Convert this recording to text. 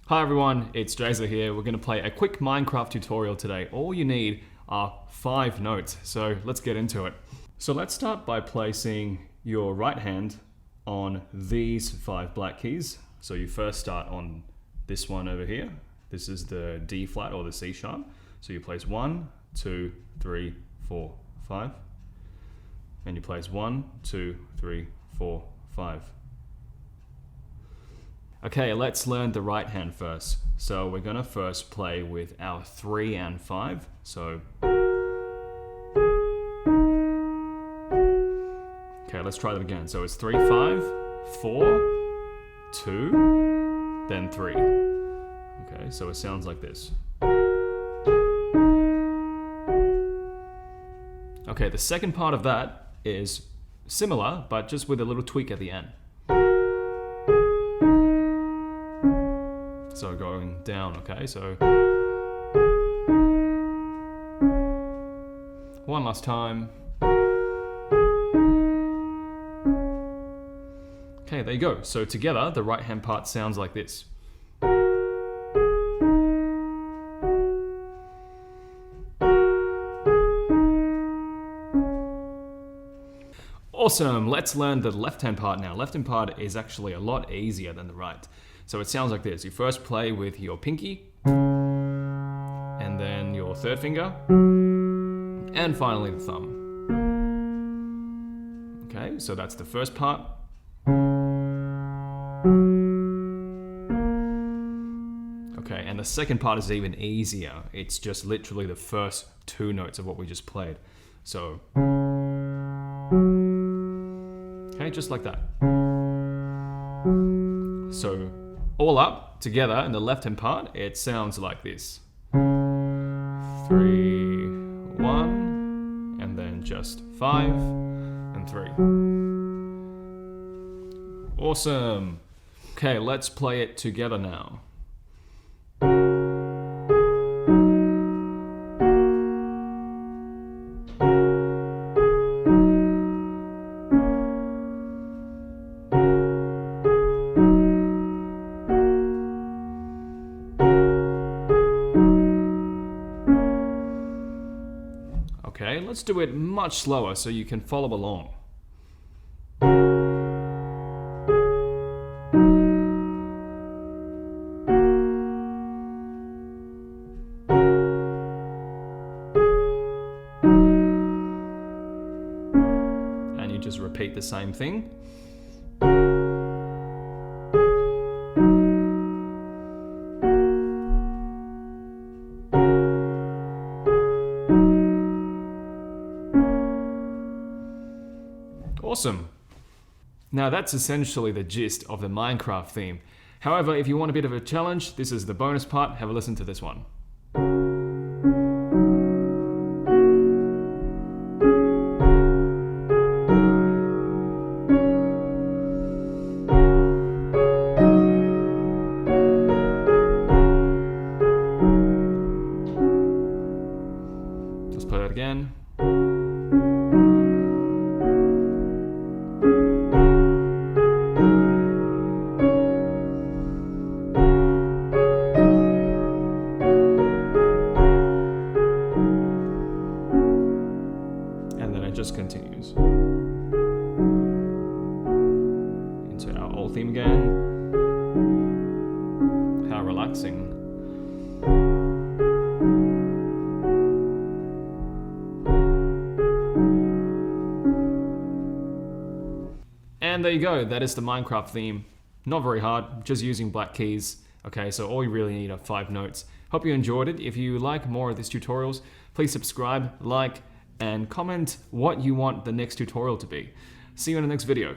Hi everyone, it's Jazer here. We're going to play a quick Minecraft tutorial today. All you need are 5 notes, so let's get into it. So let's start by placing your right hand on these 5 black keys. So you first start on this one over here. This is the D flat or the C sharp. So you place 1, 2, 3, 4, 5. And you place 1, 2, 3, 4, 5. Okay, let's learn the right hand first. So we're gonna first play with our 3 and 5. So, okay, let's try that again. So it's 3, 5, 4, 2, then 3. Okay, so it sounds like this. Okay, the second part of that is similar, but just with a little tweak at the end. So going down, okay, so one last time. Okay, there you go. So together, the right hand part sounds like this. Awesome, let's learn the left hand part now. Left hand part is actually a lot easier than the right. So it sounds like this. You first play with your pinky, and then your third finger, and finally the thumb. Okay, so that's the first part. Okay, and the second part is even easier. It's just literally the first 2 notes of what we just played. So, okay, just like that. So, all up together in the left hand part, it sounds like this. 3, 1, and then just 5 and 3. Awesome. Okay, let's play it together now. Okay, let's do it much slower so you can follow along. And you just repeat the same thing. Awesome. Now that's essentially the gist of the Minecraft theme. However, if you want a bit of a challenge, this is the bonus part. Have a listen to this one. Let's play that again. Just continues into our old theme again. How relaxing. And there you go, that is the Minecraft theme. Not very hard, just using black keys. Okay, so all you really need are 5 notes. Hope you enjoyed it. If you like more of these tutorials, please subscribe, like, and comment what you want the next tutorial to be. See you in the next video.